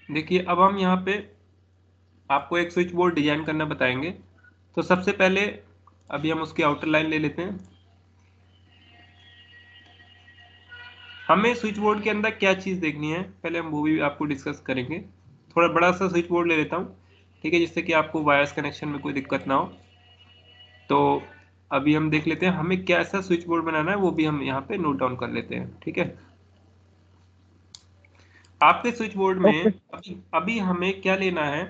देखिए अब हम यहाँ पे आपको एक स्विच बोर्ड डिजाइन करना बताएंगे। तो सबसे पहले अभी हम उसकी आउटर लाइन ले लेते हैं। हमें स्विच बोर्ड के अंदर क्या चीज़ देखनी है पहले हम वो भी आपको डिस्कस करेंगे। थोड़ा बड़ा सा स्विच बोर्ड ले लेता हूँ, ठीक है, जिससे कि आपको वायर्स कनेक्शन में कोई दिक्कत ना हो। तो अभी हम देख लेते हैं हमें क्या ऐसा स्विच बोर्ड बनाना है, वो भी हम यहाँ पे नोट डाउन कर लेते हैं, ठीक है। आपके स्विच बोर्ड में ओके। अभी हमें क्या लेना है।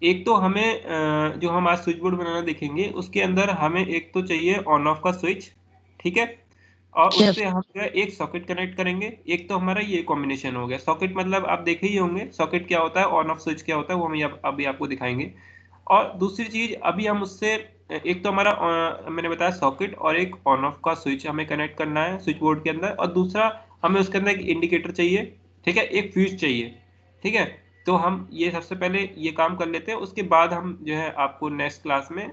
एक तो हमें जो हम आज स्विच बोर्ड बनाना देखेंगे उसके अंदर हमें एक तो चाहिए ऑन ऑफ का स्विच, ठीक है। और यस। उससे हम जो है एक सॉकेट कनेक्ट करेंगे। एक तो हमारा ये कॉम्बिनेशन हो गया सॉकेट, मतलब आप देखे ही होंगे सॉकेट क्या होता है, ऑन ऑफ स्विच क्या होता है, वो हम अभी आपको दिखाएंगे। और दूसरी चीज अभी हम उससे एक तो हमारा मैंने बताया सॉकेट और एक ऑन ऑफ का स्विच हमें कनेक्ट करना है स्विच बोर्ड के अंदर, और दूसरा हमें उसके अंदर एक इंडिकेटर चाहिए, ठीक है, एक फ्यूज चाहिए, ठीक है। तो हम ये सबसे पहले ये काम कर लेते हैं, उसके बाद हम जो है आपको नेक्स्ट क्लास में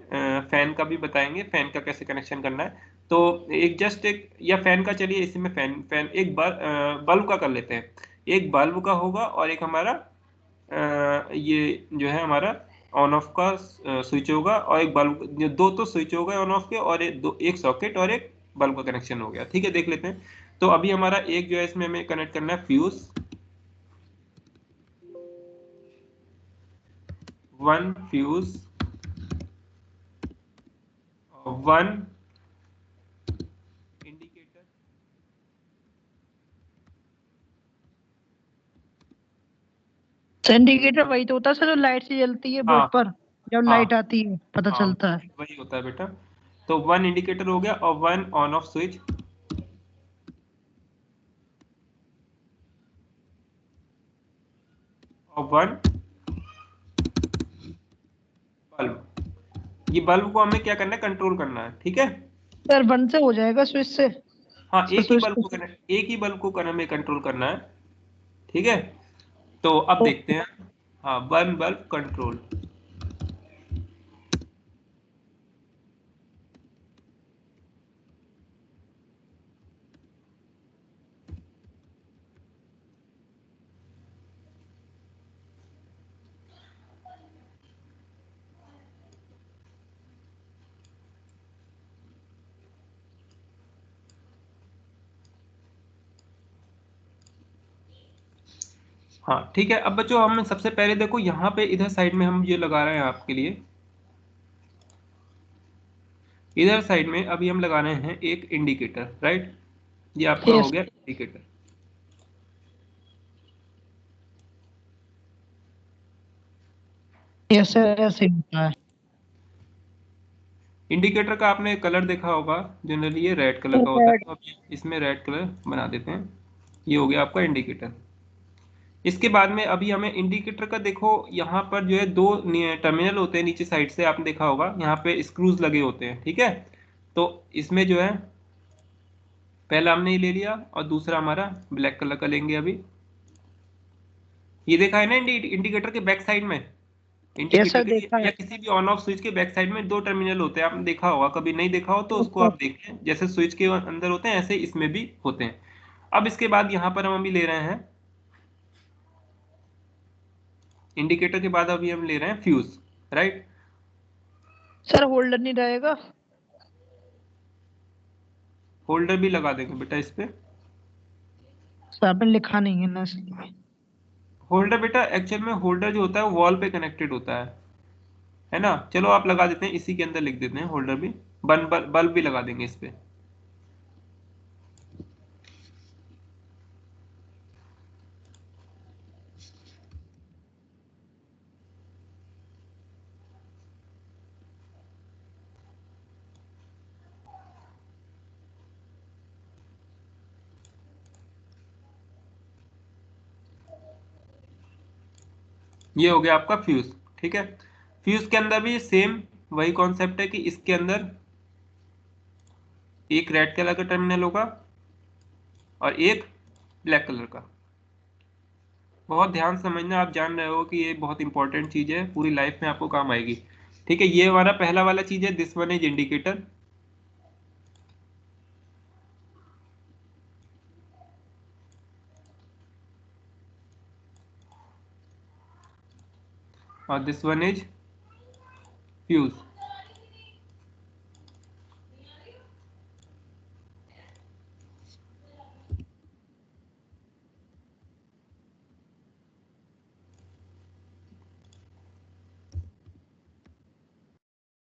फैन का भी बताएंगे, फैन का कैसे कनेक्शन करना है। तो एक जस्ट एक या फैन का, चलिए इसी में फैन फैन एक बल्ब का कर लेते हैं। एक बल्ब का होगा और एक हमारा ये जो है हमारा ऑन ऑफ का स्विच होगा, और एक बल्ब, जो दो तो स्विच होगा ऑन ऑफ के, और एक सॉकेट और एक बल्ब का कनेक्शन हो गया, ठीक है। देख लेते हैं। तो अभी हमारा एक जो है इसमें हमें कनेक्ट करना है fuse, one fuse, one indicator, indicator वही तो होता है सर, जो लाइट से जलती है बोर्ड हाँ पर, जब हाँ लाइट आती है पता हाँ चलता है। वही होता है बेटा। तो वन इंडिकेटर हो गया और वन ऑन ऑफ स्विच और वन बल्ब। ये बल्ब को हमें क्या करना है, कंट्रोल करना है, ठीक है। सर बंद से हो जाएगा स्विच से? हाँ सर स्विच तो एक ही बल्ब को हमें कंट्रोल करना है, ठीक है। तो अब देखते हैं। हाँ, वन बल्ब कंट्रोल। हाँ ठीक है। अब बच्चों हम सबसे पहले देखो यहाँ पे इधर साइड में हम ये लगा रहे हैं आपके लिए, इधर साइड में अभी हम लगा रहे हैं एक इंडिकेटर, राइट। ये आपका हो यस। गया इंडिकेटर। यस सर, ऐसे ही होता है। इंडिकेटर का आपने कलर देखा होगा, जनरली ये रेड कलर सर का होता है, रेड। तो अब इसमें रेड कलर बना देते हैं। ये हो गया आपका इंडिकेटर। इसके बाद में अभी हमें इंडिकेटर का देखो, यहाँ पर जो है दो टर्मिनल होते हैं नीचे साइड से, आपने देखा होगा यहाँ पे स्क्रूज लगे होते हैं, ठीक है। तो इसमें जो है पहला हमने ये ले लिया और दूसरा हमारा ब्लैक कलर का लेंगे अभी। ये देखा है ना इंडिकेटर के बैक साइड में, यस इंडिकेटर सर, के देखा है। या किसी भी ऑन ऑफ स्विच के बैक साइड में दो टर्मिनल होते हैं, आपने देखा होगा, कभी नहीं देखा हो तो यस उसको सर। आप देखें, जैसे स्विच के अंदर होते हैं ऐसे इसमें भी होते हैं। अब इसके बाद यहाँ पर हम अभी ले रहे हैं इंडिकेटर के बाद अभी हम ले रहे हैं फ्यूज, राइट। सर होल्डर नहीं रहेगा? होल्डर भी लगा देंगे बेटा इस पे। सर आपने लिखा नहीं है ना इसलिए। होल्डर बेटा एक्चुअल में होल्डर जो होता है वो वॉल पे कनेक्टेड होता है ना। चलो आप लगा देते हैं, इसी के अंदर लिख देते हैं होल्डर भी, बल्ब भी लगा देंगे इस पे। ये हो गया आपका फ्यूज, ठीक है। फ्यूज के अंदर भी सेम वही कॉन्सेप्ट है कि इसके अंदर एक रेड कलर का टर्मिनल होगा और एक ब्लैक कलर का। बहुत ध्यान से समझना, आप जान रहे हो कि ये बहुत इंपॉर्टेंट चीज है, पूरी लाइफ में आपको काम आएगी, ठीक है। ये हमारा पहला वाला चीज है, दिस वन इज इंडिकेटर। और दिस वन इज फ्यूज।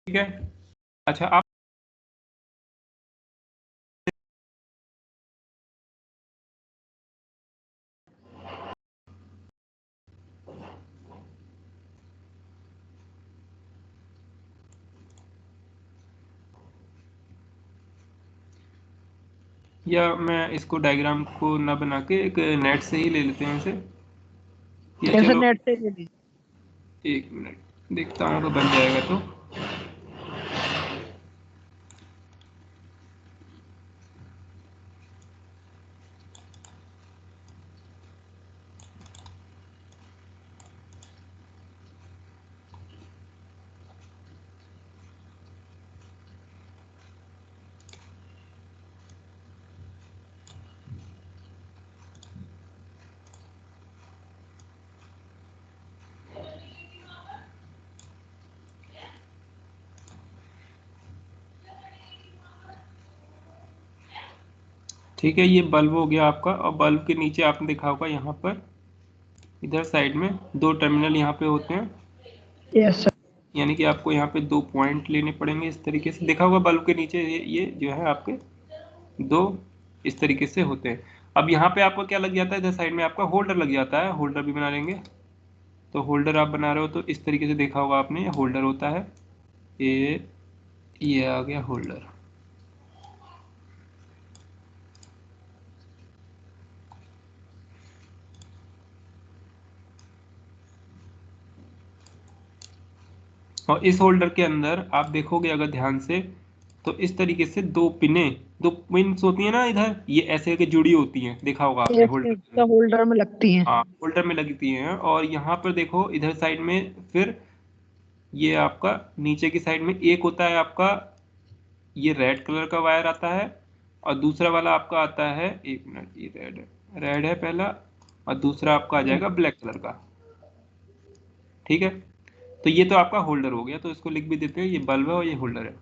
ठीक है। अच्छा आप या मैं इसको डायग्राम को ना बना के एक नेट से ही ले लेते हैं इसे, या जैसे चलो नेट से ले लीजिए। 1 मिनट देखता हूँ तो बन जाएगा तो। ठीक है, ये बल्ब हो गया आपका। और बल्ब के नीचे आपने देखा होगा यहाँ पर इधर साइड में 2 टर्मिनल यहाँ पे होते हैं, यस सर। यानी कि आपको यहाँ पे 2 पॉइंट लेने पड़ेंगे। इस तरीके से देखा होगा बल्ब के नीचे ये जो है आपके 2 इस तरीके से होते हैं। अब यहाँ पे आपको क्या लग जाता है, इधर साइड में आपका होल्डर लग जाता है। होल्डर भी बना लेंगे। तो होल्डर आप बना रहे हो तो इस तरीके से देखा होगा आपने, ये होल्डर होता है। ये आ गया होल्डर। और इस होल्डर के अंदर आप देखोगे अगर ध्यान से, तो इस तरीके से 2 पिन्स होती है ना इधर, ये ऐसे के जुड़ी होती हैं, देखा होगा आपने होल्डर के अंदर। होल्डर में लगती हैं। हाँ, होल्डर में लगती हैं। और यहाँ पर देखो इधर साइड में फिर ये आपका नीचे की साइड में एक होता है आपका, ये रेड कलर का वायर आता है। और दूसरा वाला आपका आता है, 1 मिनट, ये रेड है पहला, और दूसरा आपका आ जाएगा ब्लैक कलर का। ठीक है, तो ये तो आपका होल्डर हो गया। तो इसको लिख भी देते हैं, ये बल्ब है और ये होल्डर है।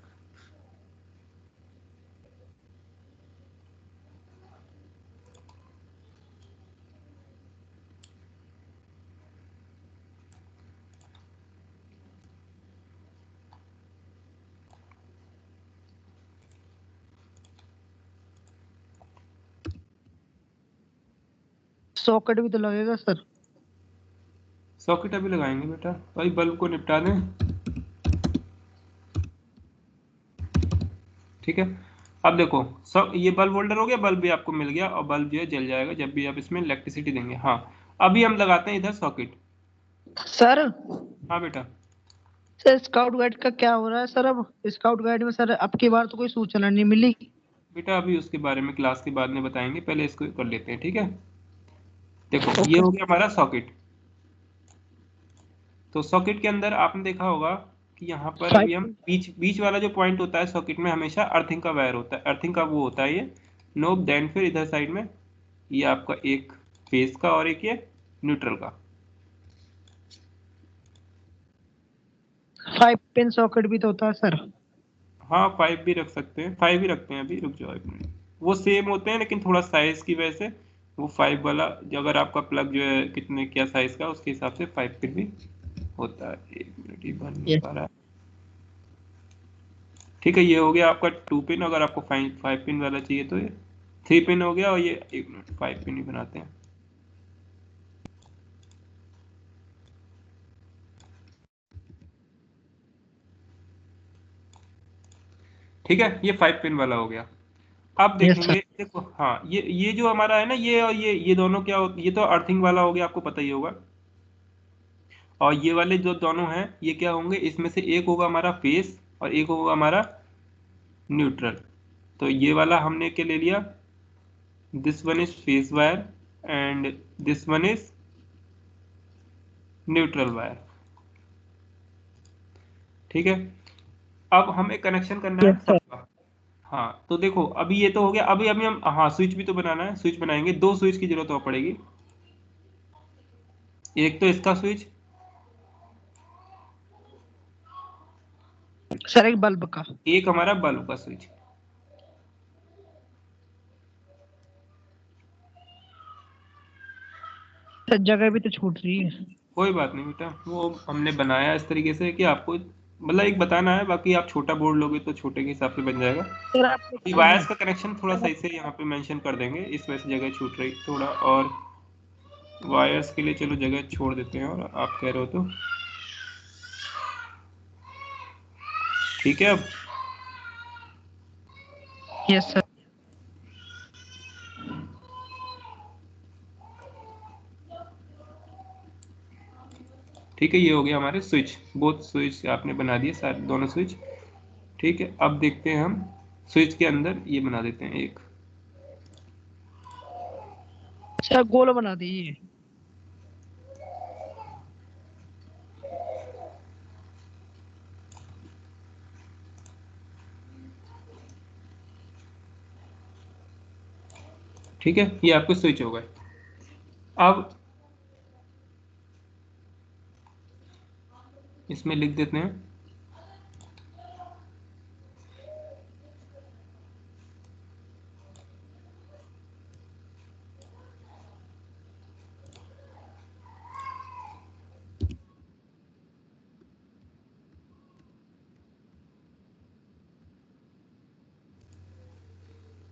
सॉकेट भी तो लगेगा सर। सॉकेट अभी लगाएंगे बेटा, भाई बल्ब को निपटा दें। ठीक है, अब देखो सब ये बल्ब होल्डर हो गया, बल्ब भी आपको मिल गया। और बल्ब जो है जल जाएगा जब भी आप इसमें इलेक्ट्रिसिटी देंगे। हाँ, अभी हम लगाते हैं इधर सॉकेट। सर हाँ बेटा। सर स्काउट गाइड का क्या हो रहा है सर? अब स्काउट गाइड में सर अब की बार तो कोई सूचना नहीं मिली। बेटा अभी उसके बारे में क्लास के बाद में बताएंगे, पहले इसको कर लेते हैं। ठीक है, देखो ये ओके। हो गया हमारा सॉकेट। तो सॉकेट के अंदर आपने देखा होगा कि यहाँ पर अभी हम 5 बीच बीच वाला जो पॉइंट होता है सॉकेट में, हमेशा अर्थिंग का वायर होता है, अर्थिंग का वो होता है ये नोब। देन फिर इधर साइड में ये आपका एक फेस का और एक ये न्यूट्रल का। पिन सॉकेट भी तो होता है सर। हाँ 5 भी रख सकते हैं, 5 ही रखते हैं अभी, रुक जाओ 1 मिनट। वो सेम होते हैं लेकिन थोड़ा साइज की वजह से वो 5 वाला, जो अगर आपका प्लग जो है कितने क्या साइज का, उसके हिसाब से 5 पिन भी होता है। 1 मिनट, ये बन नहीं यस। पा रहा है। ठीक है, ये हो गया आपका 2 पिन। अगर आपको 5 पिन वाला चाहिए तो ये 3 पिन हो गया। और ये 1 मिनट 5 पिन ही बनाते हैं। ठीक है, ये 5 पिन वाला हो गया। अब यस देखेंगे, सर। देखो हाँ, ये जो हमारा है ना, ये और ये दोनों क्या ये तो अर्थिंग वाला हो गया, आपको पता ही होगा। और ये वाले जो दोनों हैं ये क्या होंगे, इसमें से एक होगा हमारा फेस और एक होगा हमारा न्यूट्रल। तो ये वाला हमने क्या ले लिया, this one is face wire and this one is neutral wire. ठीक है, अब हमें कनेक्शन करना यस है सर। सबका। हाँ तो देखो अभी ये तो हो गया। अभी हम, हाँ, स्विच भी तो बनाना है। स्विच बनाएंगे, 2 स्विच की जरूरत हो पड़ेगी। एक तो इसका स्विच सर एक बल्ब का। एक हमारा बल्ब का स्विच। सर जगह भी तो छूट रही है। कोई बात नहीं बेटा, वो हमने बनाया इस तरीके से कि आपको मतलब एक बताना है, बाकी आप छोटा बोर्ड लोगे तो छोटे के हिसाब से बन जाएगा। सर आपने ये वायर्स का कनेक्शन थोड़ा सही से यहाँ पे मेंशन कर देंगे, इस वजह से जगह छूट रही थोड़ा, और वायर्स के लिए चलो जगह छोड़ देते हैं, और आप कह रहे हो तो ठीक है। अब यस सर। ठीक है, ये हो गया हमारे स्विच, बोथ स्विच आपने बना दिए सारे दोनों स्विच। ठीक है, अब देखते हैं हम स्विच के अंदर ये बना देते हैं एक। सर गोल बना दीजिए। ठीक है, ये आपके स्विच हो गए। अब इसमें लिख देते हैं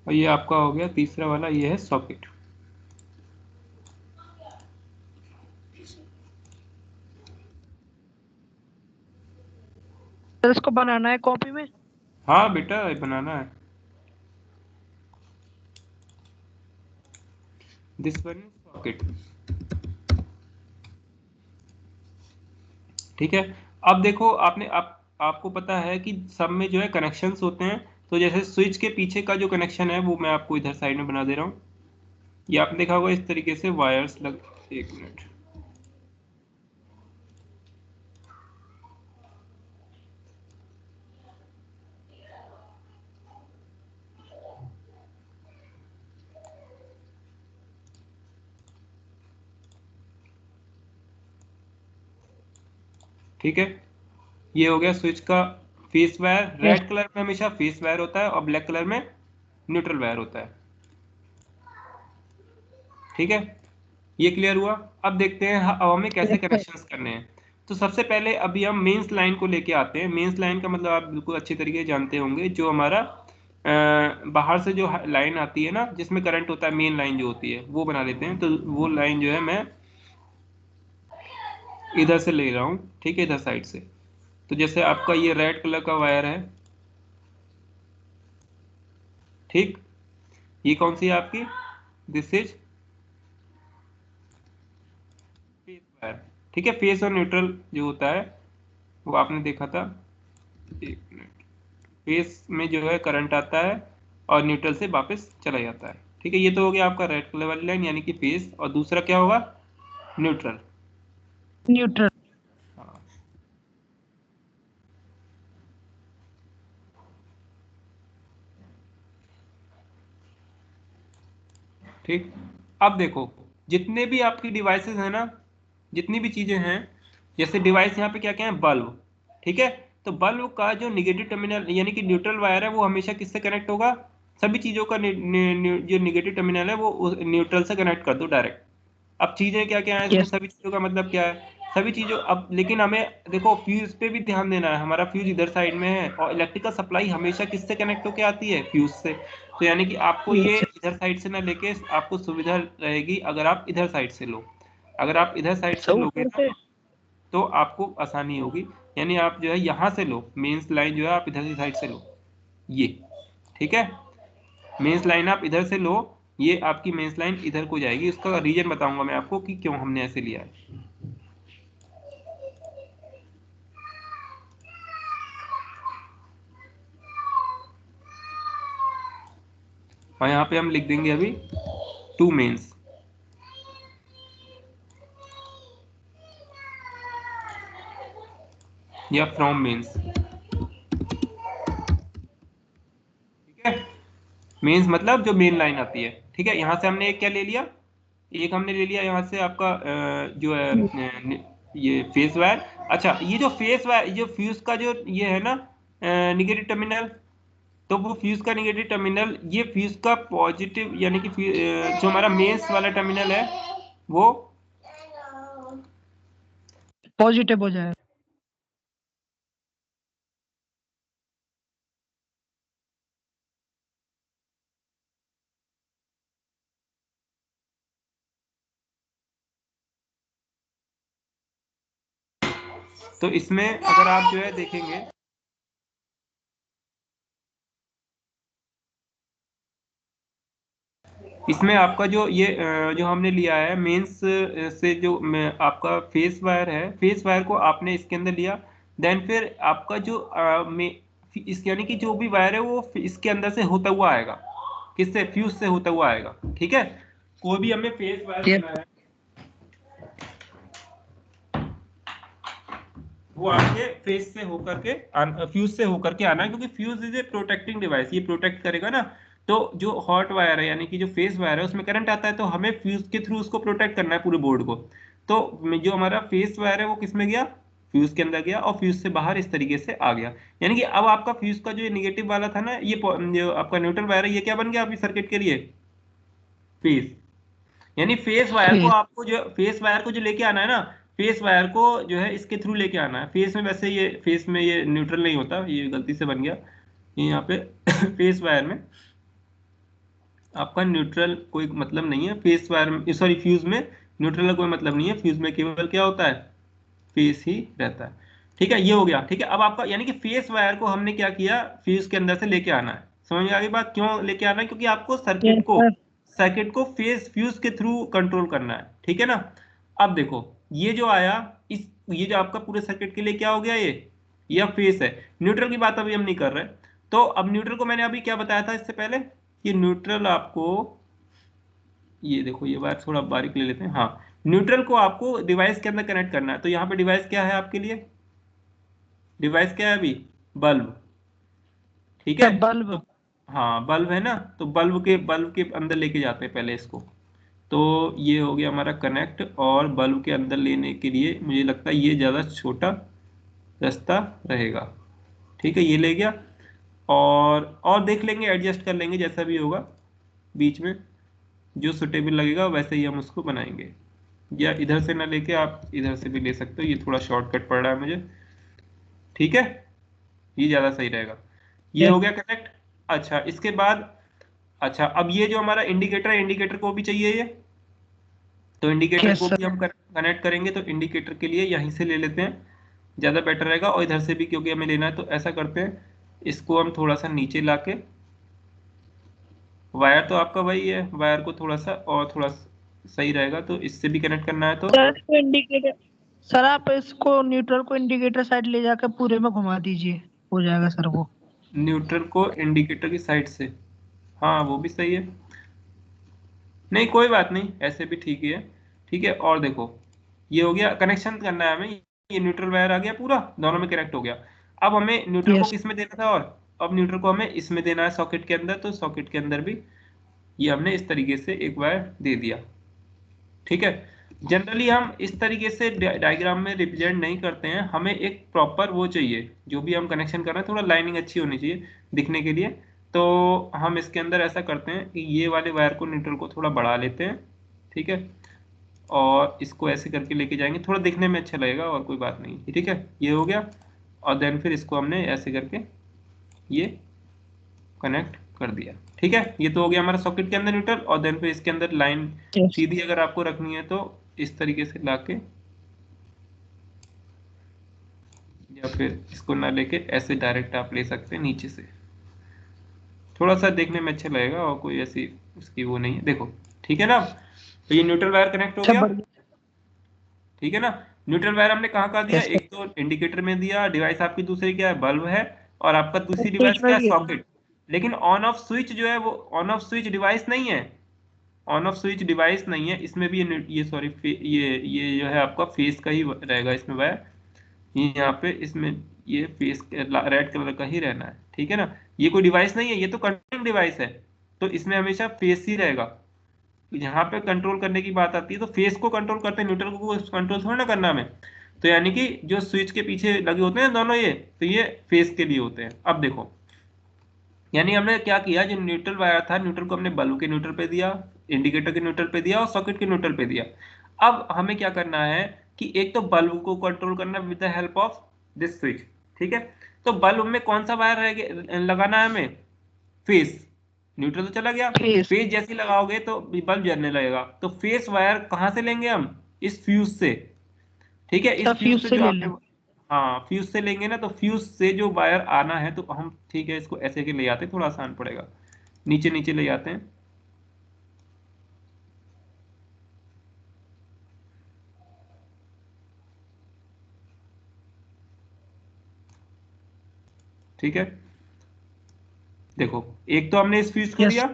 और ये आपका हो गया तीसरा वाला, ये है सॉकेट। सर इसको बनाना है कॉपी में। हाँ बेटा, ये बनाना है। This one is socket. ठीक है, अब देखो आपको पता है कि सब में जो है कनेक्शंस होते हैं, तो जैसे स्विच के पीछे का जो कनेक्शन है वो मैं आपको इधर साइड में बना दे रहा हूँ। ये आपने देखा होगा इस तरीके से वायर्स लग, एक मिनट। ठीक है, ये हो गया स्विच का face wire. Yes. Red colour में हमेशा फेस वायर होता है और ब्लैक कलर में न्यूट्रल वायर होता है। ठीक है, ये क्लियर हुआ। अब देखते हैं अब हमें कैसे यस सर। कनेक्शंस करने हैं। तो सबसे पहले अभी हम मेंस लाइन को लेके आते हैं। मेंस लाइन का मतलब आप बिल्कुल अच्छी तरीके से जानते होंगे, जो हमारा बाहर से जो लाइन आती है ना, जिसमें करंट होता है, मेन लाइन जो होती है वो बना लेते हैं। तो वो लाइन जो है मैं इधर से ले रहा हूँ, ठीक है, इधर साइड से। तो जैसे आपका ये रेड कलर का वायर है, ठीक, ये कौन सी है आपकी, दिस इज फेस वायर। ठीक है, फेस और न्यूट्रल जो होता है वो आपने देखा था। एक मिनट, फेस में जो है करंट आता है और न्यूट्रल से वापस चला जाता है। ठीक है, ये तो हो गया आपका रेड कलर वाली लाइन यानी कि फेस, और दूसरा क्या होगा, न्यूट्रल। न्यूट्रल। हाँ, ठीक। अब देखो, जितने भी आपकी डिवाइसेस हैं ना, जितनी भी चीजें हैं, जैसे डिवाइस यहाँ पे क्या क्या है, बल्ब। ठीक है, तो बल्ब का जो निगेटिव टर्मिनल यानी कि न्यूट्रल वायर है वो हमेशा किससे कनेक्ट होगा, सभी चीजों का जो निगेटिव टर्मिनल है वो न्यूट्रल से कनेक्ट कर दो डायरेक्ट। अब चीजें क्या क्या है इसमें, यस। सभी चीजों का मतलब क्या है, सभी चीजों, अब लेकिन हमें देखो फ्यूज पे भी ध्यान देना है। हमारा फ्यूज इधर साइड में है और इलेक्ट्रिकल सप्लाई हमेशा किससे कनेक्ट होके आती है, फ्यूज से। तो यानी कि आपको ये यस इधर साइड से ना लेके आपको सुविधा रहेगी अगर आप इधर साइड से लो। अगर आप इधर साइड से सर लोगे ऊपर ना से। तो आपको आसानी होगी। यानी आप जो है यहाँ से लो, मेंस लाइन जो है आप इधर से साइड से लो, ये। ठीक है, मेंस लाइन आप इधर से लो, ये आपकी मेंस लाइन इधर को जाएगी। उसका रीजन बताऊंगा मैं आपको कि क्यों हमने ऐसे लिया है। और यहाँ पे हम लिख देंगे अभी टू मेंस, या फ्रॉम मेंस। ठीक है, मेंस मतलब जो मेन लाइन आती है। ठीक है, यहाँ से हमने एक क्या ले लिया, एक हमने ले लिया यहाँ से आपका जो है ये फेस वायर। अच्छा, ये जो फेस वायर, जो फ्यूज का जो ये है ना, निगेटिव टर्मिनल, तो वो फ्यूज का निगेटिव टर्मिनल, ये फ्यूज का पॉजिटिव यानी कि जो हमारा मेंस वाला टर्मिनल है वो पॉजिटिव हो जाए। तो इसमें अगर आप जो है देखेंगे, इसमें आपका जो ये जो हमने लिया है मेंस से जो आपका फेस वायर है, फेस वायर को आपने इसके अंदर लिया, देन फिर आपका जो इस यानी कि जो भी वायर है वो इसके अंदर से होता हुआ आएगा, किससे, फ्यूज से होता हुआ आएगा। ठीक है, कोई भी हमें फेस वायर ये लेना है वो आपके फेस से होकर के फ्यूज से होकर के आना है, क्योंकि fuse is a protecting device, ये प्रोटेक्ट करेगा ना। तो जो हॉट वायर है यानी कि जो फेस वायर है उसमें करंट आता है, तो हमें फ्यूज के थ्रू उसको प्रोटेक्ट करना है पूरे बोर्ड को। तो जो हमारा फेस वायर है वो किस में गया, फ्यूज के अंदर गया, और फ्यूज से बाहर इस तरीके से आ गया। यानी कि अब आपका फ्यूज का जो निगेटिव वाला था ना, ये जो आपका न्यूट्रल वायर है, ये क्या बन गया अभी सर्किट के लिए, फेस। यानी फेस वायर को फिर आपको जो फेस वायर को जो लेके आना है ना, फेस वायर को जो है इसके थ्रू लेके आना है। फेस में वैसे ये फेस में ये न्यूट्रल नहीं होता, ये गलती से बन गया ये यहाँ पे फेस वायर में आपका न्यूट्रल कोई मतलब नहीं है, फेस वायर में सॉरी फ्यूज में न्यूट्रल का कोई मतलब नहीं है, फ्यूज में केवल क्या होता है, फेस ही रहता है। ठीक है, ये हो गया। ठीक है, अब आपका यानी कि फेस वायर को हमने क्या किया, फ्यूज के अंदर से लेके आना है। समझ में आ गई बात, क्यों लेके आना है, क्योंकि आपको यस सर। सर्किट को फेस फ्यूज के थ्रू कंट्रोल करना है। ठीक है ना। अब देखो ये जो आया, इस ये जो आपका पूरे सर्किट के लिए क्या हो गया, ये फेस है। न्यूट्रल की बात अभी हम नहीं कर रहे। तो अब न्यूट्रल को मैंने अभी क्या बताया था इससे पहले, कि न्यूट्रल आपको, ये देखो ये बात थोड़ा बारीक ले लेते हैं। हाँ, न्यूट्रल को आपको डिवाइस के अंदर कनेक्ट करना है। तो यहाँ पे डिवाइस क्या है आपके लिए, डिवाइस क्या है अभी, बल्ब। ठीक है, सर बल्ब। तो हाँ बल्ब है ना, तो बल्ब के अंदर लेके जाते हैं पहले इसको। तो ये हो गया हमारा कनेक्ट, और बल्ब के अंदर लेने के लिए मुझे लगता है ये ज़्यादा छोटा रास्ता रहेगा। ठीक है, ये ले गया, और देख लेंगे, एडजस्ट कर लेंगे जैसा भी होगा, बीच में जो सुटेबल लगेगा वैसे ही हम उसको बनाएंगे। या इधर से ना लेके आप इधर से भी ले सकते हो, ये थोड़ा शॉर्टकट पड़ रहा है मुझे। ठीक है, ये ज़्यादा सही रहेगा। ये यस। हो गया कनेक्ट। अच्छा, इसके बाद, अच्छा अब ये जो हमारा इंडिकेटर है, इंडिकेटर को भी चाहिए ये, तो इंडिकेटर यस को सर। भी हम कनेक्ट करेंगे। तो इंडिकेटर के लिए यहीं से ले लेते हैं, ज़्यादा बेटर रहेगा। और इधर से भी क्योंकि हमें लेना है, तो ऐसा करते हैं, इसको हम थोड़ा सा नीचे लाके, वायर तो आपका वही है, वायर को थोड़ा सा और थोड़ा सही रहेगा, तो इससे भी कनेक्ट करना है तो सर इसको इंडिकेटर, सर आप इसको न्यूट्रल को इंडिकेटर साइड ले जाकर पूरे में घुमा दीजिए, हो जाएगा सर वो। न्यूट्रल को इंडिकेटर की साइड से, हाँ वो भी सही है, नहीं कोई बात नहीं, ऐसे भी ठीक ही है। ठीक है, और देखो ये हो गया, कनेक्शन करना है हमें, ये न्यूट्रल वायर आ गया पूरा, दोनों में कनेक्ट हो गया। अब हमें न्यूट्रल को यस। किस में देना था, और अब न्यूट्रल को हमें इसमें देना है सॉकेट के अंदर, तो सॉकेट के अंदर भी ये हमने इस तरीके से एक वायर दे दिया। ठीक है, जनरली हम इस तरीके से डायग्राम में रिप्रेजेंट नहीं करते हैं, हमें एक प्रॉपर वो चाहिए, जो भी हम कनेक्शन कर रहे हैं थोड़ा लाइनिंग अच्छी होनी चाहिए दिखने के लिए। तो हम इसके अंदर ऐसा करते हैं कि ये वाले वायर को, न्यूट्रल को थोड़ा बढ़ा लेते हैं। ठीक है, और इसको ऐसे करके लेके जाएंगे, थोड़ा दिखने में अच्छा लगेगा, और कोई बात नहीं है। ठीक है, ये हो गया, और देन फिर इसको हमने ऐसे करके ये कनेक्ट कर दिया। ठीक है, ये तो हो गया हमारा सॉकेट के अंदर न्यूट्रल, और देन फिर इसके अंदर लाइन यस। सीधी अगर आपको रखनी है तो इस तरीके से लाके, या फिर इसको ना लेके ऐसे डायरेक्ट आप ले सकते हैं नीचे से, थोड़ा सा देखने में अच्छा लगेगा, और कोई ऐसी उसकी वो नहीं है, देखो। ठीक है ना, तो ये न्यूट्रल वायर कनेक्ट हो सब गया। बढ़िया। ठीक है ना, न्यूट्रल वायर हमने कहाँ कहाँ दिया, यस सर। एक तो इंडिकेटर में दिया, डिवाइस आपकी दूसरी क्या है, बल्ब है, और आपका दूसरी स्विच डिवाइस में क्या है, भी है। सॉकेट। लेकिन ऑन ऑफ स्विच जो है वो ऑन ऑफ स्विच डिवाइस नहीं है, ऑन ऑफ स्विच डिवाइस नहीं है इसमें भी। ये सॉरी, ये जो है आपका फेस का ही रहेगा इसमें वायर, ये यहाँ पे इसमें ये फेस रेड कलर का ही रहना है। ठीक है ना, ये कोई डिवाइस नहीं है, ये तो कंट्रोलिंग डिवाइस है, तो इसमें हमेशा फेस ही रहेगा। यहाँ पे कंट्रोल करने की बात आती है, तो फेस को कंट्रोल करते हैं, न्यूट्रल को कंट्रोल थोड़ा ना करना हमें। तो यानी कि जो स्विच के पीछे लगे होते हैं दोनों ये, तो ये फेस के लिए होते हैं। अब देखो, यानी हमने क्या किया, जो न्यूट्रल वायर था, न्यूट्रल को हमने बल्ब के न्यूट्रल पे दिया, इंडिकेटर के न्यूट्रल पे दिया और सॉकेट के न्यूट्रल पे दिया। अब हमें क्या करना है कि एक तो बल्ब को कंट्रोल करना with the help of this switch, ठीक है। तो बल्ब में कौन सा वायर लगाना है हमें, फेस। न्यूट्रल तो चला गया, फेस। फेस जैसे ही लगाओगे तो बल्ब जलने लगेगा। तो फेस वायर कहाँ से लेंगे हम, इस फ्यूज से, ठीक है। अच्छा, इस फ्यूज फ्यूज से से जो ले आपने, लें। हाँ फ्यूज से लेंगे ना, तो फ्यूज से जो वायर आना है तो हम, ठीक है, इसको ऐसे के ले आते हैं, थोड़ा आसान पड़ेगा, नीचे नीचे ले जाते हैं। ठीक है, देखो, एक तो हमने इस फ्यूज को यस। दिया,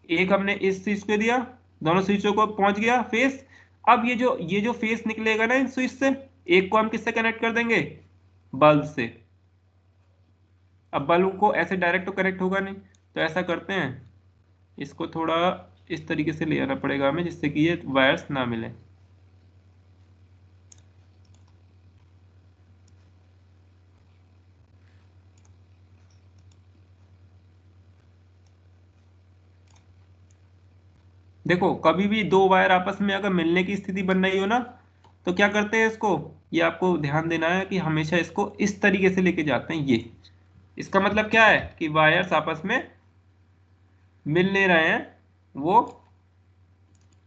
एक हमने इस स्विच को दिया, दोनों स्विचों को पहुंच गया फेस। अब ये जो फेस निकलेगा ना इन स्विच से, एक को हम किससे कनेक्ट कर देंगे, बल्ब से। अब बल्ब को ऐसे डायरेक्ट तो कनेक्ट होगा नहीं, तो ऐसा करते हैं, इसको थोड़ा इस तरीके से ले आना पड़ेगा हमें, जिससे कि ये वायर्स ना मिले। देखो, कभी भी दो वायर आपस में अगर मिलने की स्थिति बन रही हो ना, तो क्या करते हैं इसको, ये आपको ध्यान देना है कि हमेशा इसको इस तरीके से लेके जाते हैं। ये इसका मतलब क्या है कि वायर्स आपस में मिल नहीं रहे हैं, वो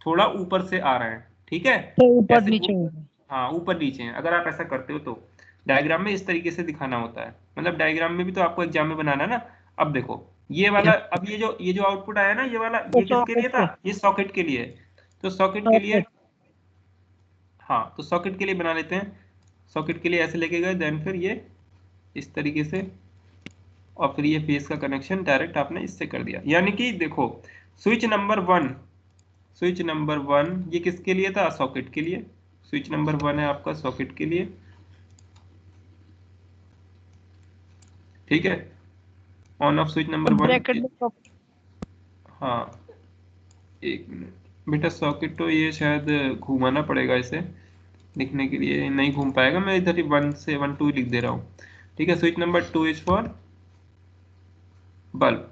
थोड़ा ऊपर से आ रहे हैं, ठीक है। तो ऊपर ऐसे नीचे होगा। हाँ, ऊपर नीचे हैं। अगर आप ऐसा करते हो तो डायग्राम में इस तरीके से दिखाना होता है, मतलब डायग्राम में भी तो आपको एग्जाम में बनाना है ना। अब देखो, ये वाला, यस। अब ये जो आउटपुट आया ना, ये वाला, तो ये किसके लिए सॉकेट था, से। ये सॉकेट के लिए है। तो सॉकेट के लिए, सॉकेट। हाँ, तो सॉकेट के लिए बना लेते हैं। सॉकेट के लिए ऐसे लेके गए, देन फिर ये इस तरीके से, और फिर ये फेस का कनेक्शन डायरेक्ट आपने इससे कर दिया। यानी कि देखो, switch number one, switch number one ये किसके लिए था, सॉकेट के लिए। स्विच नंबर वन है आपका सॉकेट के लिए, ठीक है। On off switch number one, bracket में सॉकेट। हाँ, एक मिनट बेटा, सॉकेट तो ये शायद घुमाना पड़ेगा इसे लिखने के लिए, नहीं घूम पाएगा, मैं इधर ही वन से वन टू ही लिख दे रहा हूँ, ठीक है। Switch number two is for bulb,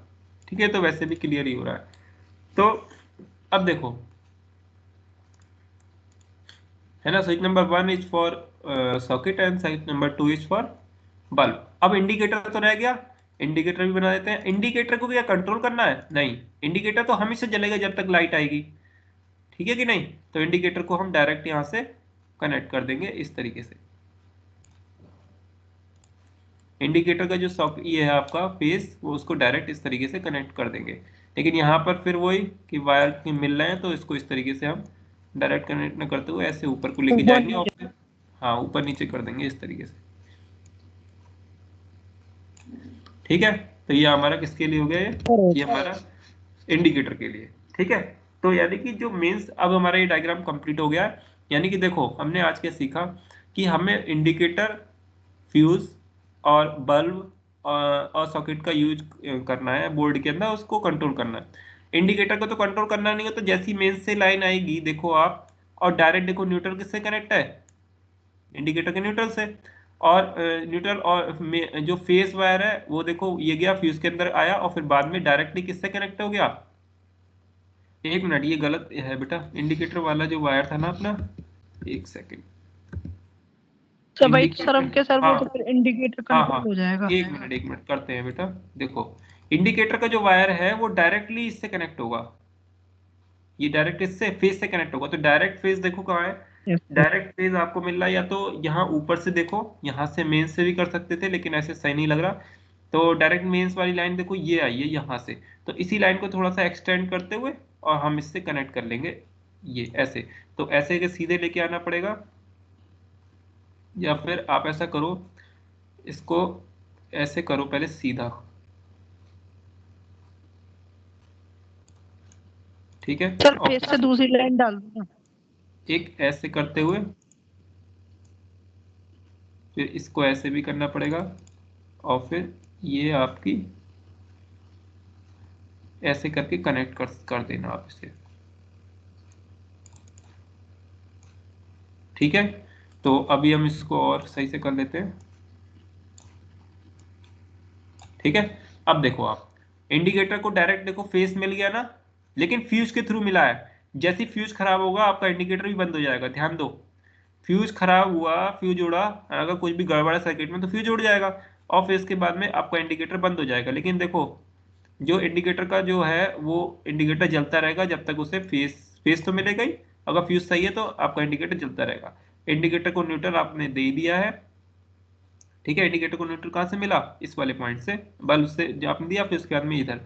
ठीक है। तो वैसे भी क्लियर ही हो रहा है। तो अब देखो, है ना, switch number one is for socket and switch number two is for bulb. अब इंडिकेटर तो रह गया, इंडिकेटर भी बना देते हैं। इंडिकेटर को क्या कंट्रोल करना है, नहीं, इंडिकेटर तो हमेशा जलेगा जब तक लाइट आएगी, ठीक है कि नहीं। तो इंडिकेटर को हम डायरेक्ट यहाँ से कनेक्ट कर देंगे इस तरीके से। इंडिकेटर का जो ये है आपका फेस, वो उसको डायरेक्ट इस तरीके से कनेक्ट कर देंगे। लेकिन यहाँ पर फिर वही कि वायर मिल रहे हैं, तो इसको इस तरीके से हम डायरेक्ट कनेक्ट न करते हुए ऐसे ऊपर को लेके ऊपर जाएंगे और नीचे। फिर, हाँ, ऊपर नीचे कर देंगे इस तरीके से, ठीक है। तो ये हमारा किसके लिए हो गया, ये हमारा इंडिकेटर के लिए, ठीक है। तो यानी कि जो मेंस, अब हमारा ये डायग्राम कंप्लीट हो गया है। यानी कि देखो, हमने आज क्या सीखा कि हमें इंडिकेटर, फ्यूज और बल्ब और सॉकेट का यूज करना है बोर्ड के अंदर, उसको कंट्रोल करना है। इंडिकेटर को तो कंट्रोल करना नहीं है, तो जैसी मेन से लाइन आएगी देखो आप, और डायरेक्ट देखो न्यूट्रल किससे कनेक्ट है, इंडिकेटर के न्यूट्रल से। और न्यूट्रल और जो फेस वायर है वो देखो, ये गया फ्यूज के अंदर आया, और फिर बाद में डायरेक्टली किससे कनेक्ट हो गया। एक मिनट, ये गलत है बेटा, इंडिकेटर वाला जो वायर था ना अपना, एक सेकेंड, तो भाई इंडिकेटर, सर्व के सर, वो हाँ तो फिर इंडिकेटर हाँ हाँ, कंट्रोल हो जाएगा। एक मिनट करते हैं बेटा। देखो, इंडिकेटर का जो वायर है वो डायरेक्टली इससे कनेक्ट होगा, ये डायरेक्ट इससे फेस से कनेक्ट होगा। तो डायरेक्ट फेस देखो कहाँ है, यस। डायरेक्ट फेज आपको मिल रहा है या तो यहाँ ऊपर से, देखो यहाँ से मेंस से भी कर सकते थे, लेकिन ऐसे सही नहीं लग रहा। तो डायरेक्ट मेंस वाली लाइन देखो, ये आई है यहाँ से। तो इसी लाइन को थोड़ा सा एक्सटेंड करते हुए और हम इससे कनेक्ट कर लेंगे, ये ऐसे। तो ऐसे के सीधे लेके आना पड़ेगा, या फिर आप ऐसा करो, इसको ऐसे करो पहले सीधा, ठीक है। सर और फेस से दूसरी लाइन डाल दो ना। एक ऐसे करते हुए, फिर इसको ऐसे भी करना पड़ेगा, और फिर ये आपकी ऐसे करके कनेक्ट कर देना आप इसे, ठीक है। तो अभी हम इसको और सही से कर लेते हैं, ठीक है। अब देखो आप इंडिकेटर को डायरेक्ट देखो फेस मिल गया ना, लेकिन फ्यूज के थ्रू मिला है। जैसे फ्यूज खराब होगा आपका इंडिकेटर भी बंद हो जाएगा, ध्यान दो। फ्यूज खराब हुआ, फ्यूज उड़ा, अगर कुछ भी गड़बड़ है सर्किट में तो फ्यूज उड़ जाएगा और फिर इसके बाद में आपका इंडिकेटर बंद हो जाएगा। लेकिन देखो जो इंडिकेटर का जो है वो इंडिकेटर जलता रहेगा जब तक उसे फेस फेस तो मिलेगा ही। अगर फ्यूज सही है तो आपका इंडिकेटर जलता रहेगा। इंडिकेटर को न्यूट्रल आपने दे दिया है, ठीक है। इंडिकेटर को न्यूट्रल कहाँ से मिला, इस वाले पॉइंट से, बल्ब से जो आपने दिया, फिर उसके बाद में इधर,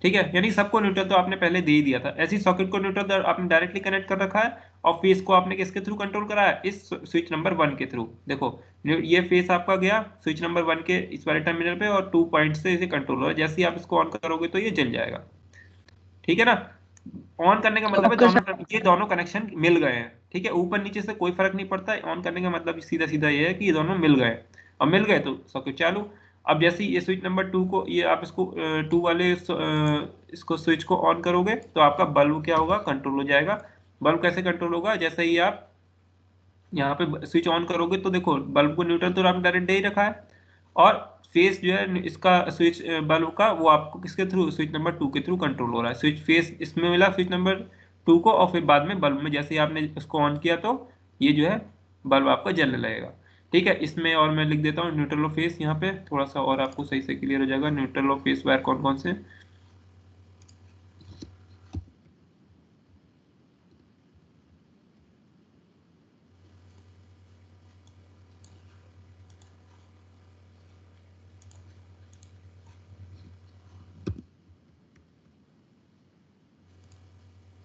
ठीक है। यानी सबको न्यूट्रल तो आपने पहले दे ही दिया था। ऐसी सॉकेट को न्यूट्रल आपने डायरेक्टली कनेक्ट कर रखा है और फेस को आपने किसके थ्रू कंट्रोल करा है, इस स्विच नंबर 1 के थ्रू। देखो ये फेस आपका गया स्विच नंबर 1 के इस वाले टर्मिनल पे और 2 पॉइंट से इसे कंट्रोल हो रहा है। जैसे ही आप इसको ऑन करोगे तो ये जल जाएगा, ठीक है ना। ऑन करने का मतलब है ओके सर। ये दोनों कनेक्शन मिल गए हैं, ठीक है। ऊपर नीचे से कोई फर्क नहीं पड़ता है। ऑन करने का मतलब सीधा सीधा ये है कि ये दोनों मिल गए, और मिल गए तो सॉकेट चालू। अब जैसे ये स्विच नंबर 2 को ये आप इसको 2 वाले इसको स्विच को ऑन करोगे तो आपका बल्ब क्या होगा, कंट्रोल हो जाएगा। बल्ब कैसे कंट्रोल होगा, जैसे ही आप यहाँ पे स्विच ऑन करोगे तो देखो बल्ब को न्यूट्रल तो आपने डायरेक्ट दे ही रखा है, और फेस जो है इसका स्विच बल्ब का वो आपको किसके थ्रू, स्विच नंबर 2 के थ्रू कंट्रोल हो रहा है। स्विच फेस इसमें मिला स्विच नंबर 2 को, और फिर बाद में बल्ब में जैसे ही आपने इसको ऑन किया तो ये जो है बल्ब आपका जलने लगेगा, ठीक है। इसमें और मैं लिख देता हूँ न्यूट्रल और फेस यहाँ पे थोड़ा सा और आपको सही से क्लियर हो जाएगा। न्यूट्रल और फेस वायर कौन कौन से,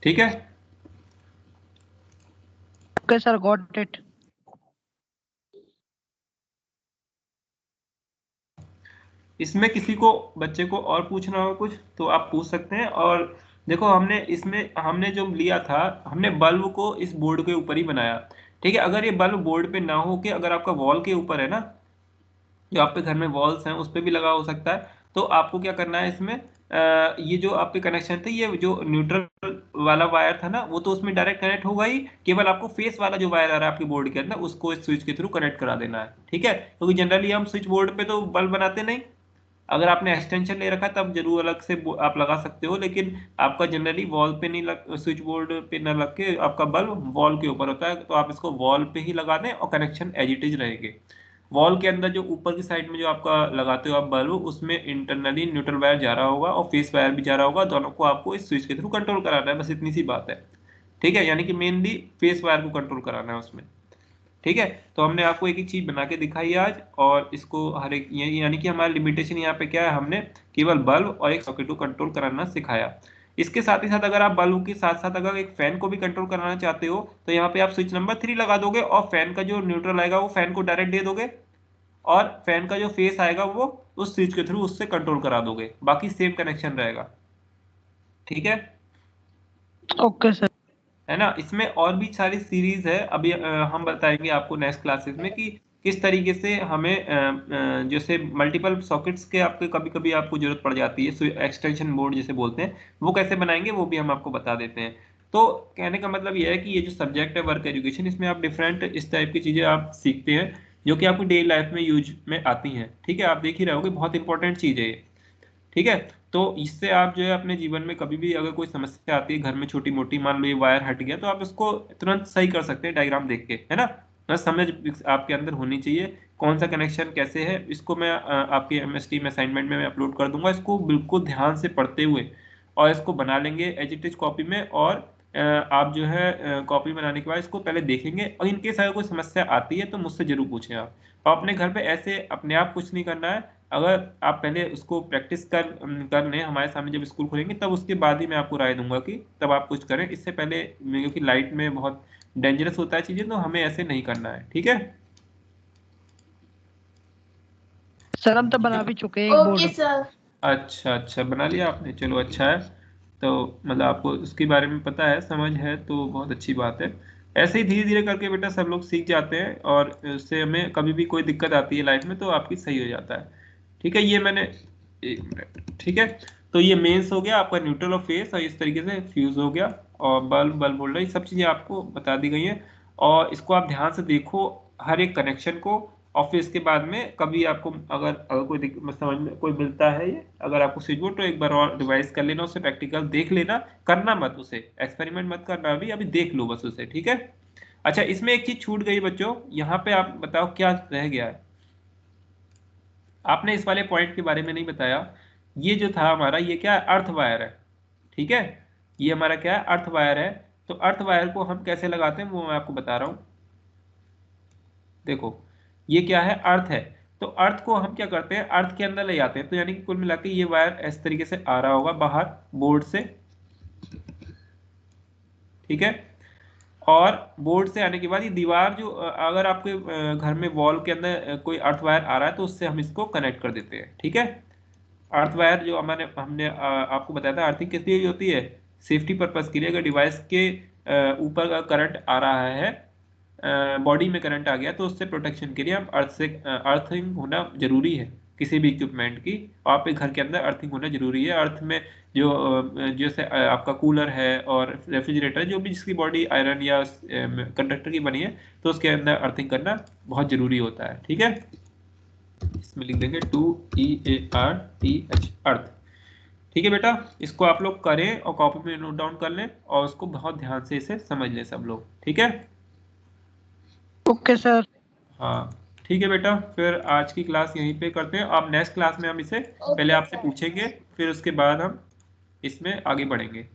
ठीक है। Okay sir, got it. इसमें किसी को बच्चे को और पूछना हो कुछ तो आप पूछ सकते हैं। और देखो हमने इसमें हमने जो लिया था, हमने बल्ब को इस बोर्ड के ऊपर ही बनाया, ठीक है। अगर ये बल्ब बोर्ड पे ना हो के अगर आपका वॉल के ऊपर है ना, जो आपके घर में वॉल्स हैं उस पे भी लगा हो सकता है, तो आपको क्या करना है इसमें ये जो आपके कनेक्शन थे, ये जो न्यूट्रल वाला वायर था ना वो तो उसमें डायरेक्ट कनेक्ट होगा ही। केवल आपको फेस वाला जो वायर आ रहा है आपके बोर्ड के अंदर उसको इस स्विच के थ्रू कनेक्ट करा देना है, ठीक है। क्योंकि जनरली हम स्विच बोर्ड पे तो बल्ब बनाते नहीं। अगर आपने एक्सटेंशन ले रखा है तब जरूर अलग से आप लगा सकते हो, लेकिन आपका जनरली वॉल पे नहीं लग, स्विच बोर्ड पे ना लग के आपका बल्ब वॉल के ऊपर होता है, तो आप इसको वॉल पे ही लगा दें और कनेक्शन एज इट इज रहेंगे। वॉल के अंदर जो ऊपर की साइड में जो आपका लगाते हो आप बल्ब, उसमें इंटरनली न्यूट्रल वायर जा रहा होगा और फेस वायर भी जा रहा होगा, दोनों को आपको इस स्विच के थ्रू कंट्रोल कराना है, बस इतनी सी बात है, ठीक है। यानी कि मेनली फेस वायर को कंट्रोल कराना है उसमें, ठीक है। तो हमने आपको एक एक चीज बना के दिखाई आज, और इसको हर एक यानी कि हमारा लिमिटेशन यहाँ पे क्या है, हमने केवल बल्ब और एक सॉकेट को कंट्रोल कराना सिखाया। इसके साथ ही साथ अगर आप बल्ब के साथ साथ अगर एक फैन को भी कंट्रोल कराना चाहते हो तो यहाँ पे आप स्विच नंबर 3 लगा दोगे और फैन का जो न्यूट्रल आएगा वो फैन को डायरेक्ट दे दोगे, और फैन का जो फेस आएगा वो उस स्विच के थ्रू उससे कंट्रोल करा दोगे, बाकी सेम कनेक्शन रहेगा, ठीक है। Okay sir. है ना। इसमें और भी सारी सीरीज है, अभी हम बताएंगे आपको नेक्स्ट क्लासेस में कि किस तरीके से हमें जैसे मल्टीपल सॉकेट्स के आपके कभी कभी आपको जरूरत पड़ जाती है, एक्सटेंशन बोर्ड जिसे बोलते हैं, वो कैसे बनाएंगे वो भी हम आपको बता देते हैं। तो कहने का मतलब यह है कि ये जो सब्जेक्ट है वर्क एजुकेशन, इसमें आप डिफरेंट इस टाइप की चीजें आप सीखते हैं जो कि आपकी डेली लाइफ में यूज में आती हैं, ठीक है। आप देख ही रहे होगे, बहुत इंपॉर्टेंट चीज है ये, ठीक है। तो इससे आप जो है अपने जीवन में कभी भी अगर कोई समस्या आती है घर में छोटी मोटी, मान लो ये वायर हट गया, तो आप इसको तुरंत सही कर सकते हैं डायग्राम देख के, है ना। बस समझ आपके अंदर होनी चाहिए कौन सा कनेक्शन कैसे है। इसको मैं आपके एमएसटी में असाइनमेंट में मैं अपलोड कर दूंगा, इसको बिल्कुल ध्यान से पढ़ते हुए और इसको बना लेंगे एज इट इज कॉपी में। और आप जो है कॉपी बनाने के बाद इसको पहले देखेंगे, और इनके साथ कोई समस्या आती है तो मुझसे जरूर पूछें आप। और अपने घर पे ऐसे अपने आप कुछ नहीं करना है, अगर आप पहले उसको प्रैक्टिस कर लें हमारे सामने जब स्कूल खोलेंगे तब उसके बाद ही मैं आपको राय दूंगा कि तब आप कुछ करें, इससे पहले क्योंकि लाइट में बहुत डेंजरस होता है चीजें, तो हमें ऐसे नहीं करना है, ठीक है। सर हम तो बना भी चुके हैं एक बोर्ड। Okay sir. अच्छा अच्छा, बना लिया आपने, चलो अच्छा है। तो मतलब आपको उसके बारे में पता है, समझ है, तो बहुत अच्छी बात है। ऐसे ही धीरे धीरे करके बेटा सब लोग सीख जाते हैं, और उससे हमें कभी भी कोई दिक्कत आती है लाइफ में तो आपकी सही हो जाता है, ठीक है। ये मैंने, एक मिनट, ठीक है। तो ये मेंस हो गया आपका, न्यूट्रल और फेस, और इस तरीके से फ्यूज हो गया, और बल्ब बल्ब होल्डर, ये सब चीजें आपको बता दी गई हैं। और इसको आप ध्यान से देखो, हर एक कनेक्शन को, और फिर इसके बाद में कभी आपको अगर कोई समझ में कोई मिलता है ये, अगर आपको स्विच बोर्ड, तो एक बार और रिवाइज कर लेना, उसे प्रैक्टिकल देख लेना, करना मत, उसे एक्सपेरिमेंट मत करना, अभी अभी देख लो बस उसे, ठीक है। अच्छा, इसमें एक चीज छूट गई बच्चों, यहाँ पे आप बताओ क्या रह गया है। आपने इस वाले पॉइंट के बारे में नहीं बताया, ये जो था हमारा, ये क्या है, अर्थ वायर है, ठीक है। ये हमारा क्या है, अर्थ वायर है। तो अर्थ वायर को हम कैसे लगाते हैं वो मैं आपको बता रहा हूं। देखो, ये क्या है, अर्थ है। तो अर्थ को हम क्या करते हैं, अर्थ के अंदर ले जाते हैं, तो यानी कि कुल मिला के ये वायर इस तरीके से आ रहा होगा बाहर बोर्ड से, ठीक है। और बोर्ड से आने के बाद ये दीवार जो अगर आपके घर में वॉल के अंदर कोई अर्थ वायर आ रहा है, तो उससे हम इसको कनेक्ट कर देते हैं, ठीक है। अर्थ वायर जो हमने आपको बताया था, अर्थिंग किस लिए होती है, सेफ्टी पर्पज के लिए। अगर डिवाइस के ऊपर का करंट आ रहा है, बॉडी में करंट आ गया, तो उससे प्रोटेक्शन के लिए हम अर्थिंग होना जरूरी है किसी भी इक्विपमेंट की। आपके घर के अंदर अर्थिंग होना जरूरी है। अर्थ में जो जैसे आपका कूलर है और रेफ्रिजरेटर, जो भी जिसकी बॉडी आयरन या कंडक्टर की बनी है, तो उसके अंदर अर्थिंग करना बहुत जरूरी होता है, ठीक है। इसमें लिख देंगे 2EARTH, अर्थ, ठीक है बेटा। इसको आप लोग करें और कॉपी में नोट डाउन कर लें, और उसको बहुत ध्यान से इसे समझ लें सब लोग, ठीक है। Okay sir. हाँ, ठीक है बेटा, फिर आज की क्लास यहीं पे करते हैं। अब नेक्स्ट क्लास में हम इसे पहले आपसे पूछेंगे, फिर उसके बाद हम इसमें आगे बढ़ेंगे।